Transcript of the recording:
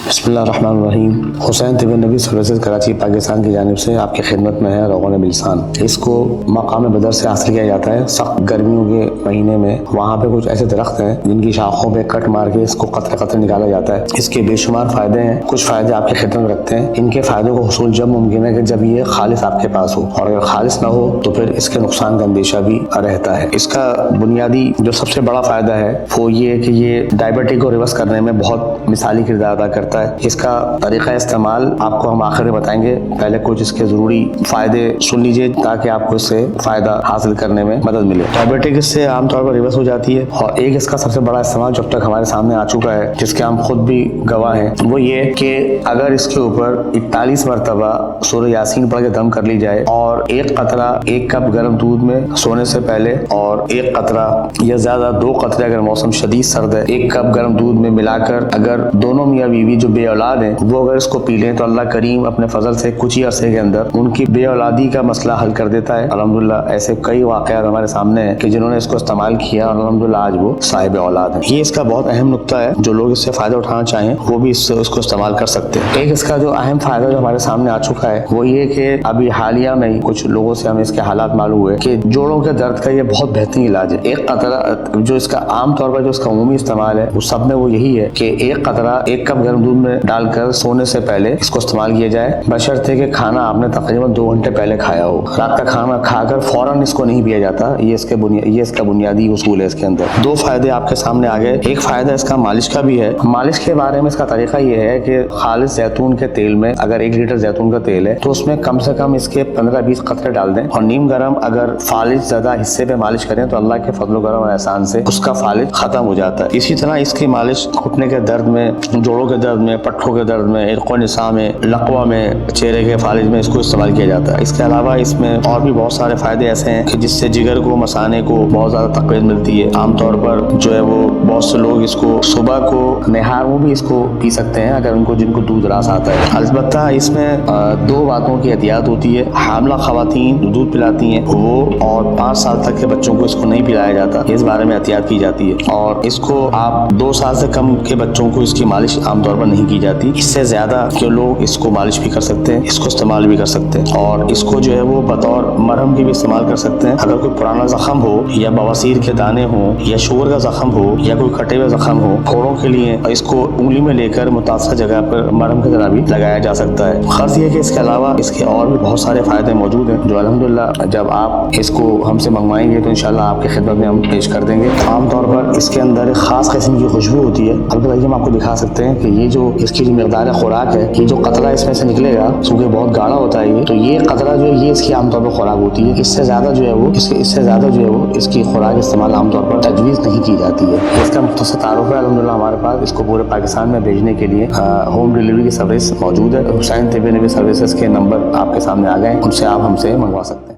بسم اللہ الرحمن الرحیم۔ حسین طب نبی سروسز کراچی پاکستان کی جانب سے آپ کی خدمت میں ہے روغن بلسان۔ اس کو مقام بدر سے حاصل کیا جاتا ہے سخت گرمیوں کے مہینے میں۔ وہاں پہ کچھ ایسے درخت ہیں جن کی شاخوں پہ کٹ مار کے اس کو قطرے قطرے نکالا جاتا ہے۔ اس کے بے شمار فائدے ہیں، کچھ فائدے آپ کی خدمت میں رکھتے ہیں۔ ان کے فائدوں کو حصول جب ممکن ہے کہ جب یہ خالص آپ کے پاس ہو، اور اگر خالص نہ ہو تو پھر اس کے نقصان کا اندیشہ بھی رہتا ہے۔ اس کا بنیادی جو سب سے بڑا فائدہ ہے وہ یہ کہ یہ ڈائبٹی کو ریورس کرنے میں بہت مثالی کردار ادا کرتا ہے۔ اس کا طریقہ استعمال آپ کو ہم آخر میں بتائیں گے، پہلے کچھ اس کے ضروری فائدے سن لیجئے تاکہ آپ کو اس سے فائدہ حاصل کرنے میں مدد ملے۔ ڈائبٹک اس سے عام طور پر ریورس ہو جاتی ہے، اور ایک اس کا سب سے بڑا استعمال جو اب تک ہمارے سامنے آ چکا ہے، جس کے ہم خود بھی گواہ ہیں، وہ یہ کہ اگر اس کے اوپر 41 مرتبہ سورہ یاسین پڑھ کے دم کر لی جائے، اور ایک قطرہ 1 کپ گرم دودھ میں سونے سے پہلے، اور 1 قطرہ یا زیادہ 2 قطرے اگر موسم شدید سرد ہے 1 کپ گرم دودھ میں ملا کر اگر دونوں میاں بیوی جو بے اولاد ہیں وہ اگر اس کو پی لیں تو اللہ کریم اپنے فضل سے کچھ ہی عرصے کے اندر ان کی بے اولادی کا مسئلہ حل کر دیتا ہے۔ الحمدللہ ایسے کئی واقعات ہمارے سامنے ہیں کہ جنہوں نے اس کو استعمال کیا اور الحمدللہ آج وہ صاحب اولاد ہیں۔ یہ اس کا بہت اہم نقطہ ہے، جو لوگ اس سے فائدہ اٹھانا چاہیں وہ بھی اس کو استعمال کر سکتے ہیں۔ ایک اس کا جو اہم فائدہ جو ہمارے سامنے آ چکا ہے وہ یہ کہ ابھی حالیہ میں کچھ لوگوں سے ہمیں اس کے حالات معلوم ہوئے کہ جوڑوں کے درد کا یہ بہت بہترین علاج ہے۔ ایک قطرہ جو اس کا عام طور پر جو اس کا عمومی استعمال ہے وہ سب میں وہ یہی ہے کہ 1 قطرہ 1 کپ گرم دودھ میں ڈال کر سونے سے پہلے اس کو استعمال کیا جائے، بشرطے کہ کھانا آپ نے تقریباً 2 گھنٹے پہلے کھایا ہو۔ رات کا کھانا کھا کر فوراً اس کو نہیں پیا جاتا، یہ اس کا بنیادی اصول ہے۔ اس کے اندر 2 فائدے آپ کے سامنے آ گئے۔ ایک فائدہ اس کا مالش کا بھی ہے۔ مالش کے بارے میں اس کا طریقہ یہ ہے کہ خالص زیتون کے تیل میں اگر 1 لیٹر زیتون کا تیل ہے تو اس میں کم سے کم اس کے 15-20 قطرے ڈال دیں، اور نیم گرم اگر فالج زیادہ حصے پہ مالش کریں تو اللہ کے فضل و کرم اور احسان سے اس کا فالج ختم ہو جاتا ہے۔ اسی طرح اس کی مالش گھٹنے کے درد میں، جوڑوں کے درد میں، پٹھوں کے درد میں، عرق و نساء میں، لقوہ میں، چہرے کے فالج میں اس کو استعمال کیا جاتا ہے۔ اس کے علاوہ اس میں اور بھی بہت سارے فائدے ایسے ہیں کہ جس سے جگر کو، مثانے کو بہت زیادہ تقویت ملتی ہے۔ عام طور پر جو ہے وہ بہت سے لوگ اس کو صبح کو نہار میں بھی اس کو پی سکتے ہیں اگر جن کو دودھ راس آتا ہے۔ البتہ اس میں 2 باتوں کی احتیاط ہوتی ہے۔ حاملہ خواتین جو دودھ پلاتی ہیں وہ، اور 5 سال تک کے بچوں کو اس کو نہیں پلایا جاتا، اس بارے میں احتیاط کی جاتی ہے۔ اور اس کو آپ 2 سال سے کم کے بچوں کو اس کی مالش عام طور پر نہیں کی جاتی۔ اس سے زیادہ کے لوگ اس کو مالش بھی کر سکتے ہیں، اس کو استعمال بھی کر سکتے ہیں، اور اس کو جو ہے وہ بطور مرہم کی بھی استعمال کر سکتے ہیں۔ اگر کوئی پرانا زخم ہو، یا بواسیر کے دانے ہوں، یا شوگر کا زخم ہو، یا کوئی کٹے ہوئے زخم ہو، پھوڑوں کے لیے اس کو انگلی میں لے کر متاثرہ جگہ پر مرہم کی طرح بھی لگایا جا سکتا ہے۔ خاص یہ کہ اس کے علاوہ اس کے اور بھی بہت سارے فائدے موجود ہیں جو الحمدللہ جب آپ اس کو ہم سے منگوائیں گے تو انشاءاللہ آپ کی خدمت میں ہم پیش کر دیں گے۔ عام طور پر اس کے اندر ایک خاص قسم کی خوشبو ہوتی ہے۔ البتہ ہم آپ کو دکھا سکتے ہیں کہ یہ جو اس کی جو مقدار خوراک ہے، یہ جو قطرہ اس میں سے نکلے گا کیونکہ بہت گاڑھا ہوتا ہے تو یہ قطرہ جو ہے یہ اس کی عام طور پر خوراک ہوتی ہے۔ اس سے زیادہ جو ہے وہ اس کی خوراک استعمال عام طور پر تجویز نہیں کی جاتی ہے۔ اس کا مختصر تعارف ہے۔ الحمدللہ ہمارے پاس اس کو پورے پاکستان میں بھیجنے کے لیے ہوم ڈیلیوری کی سروس موجود ہے۔ حسین طب نبی سروسز کے نمبر آپ کے سامنے آ گئے، ان سے آپ ہم سے منگوا سکتے ہیں۔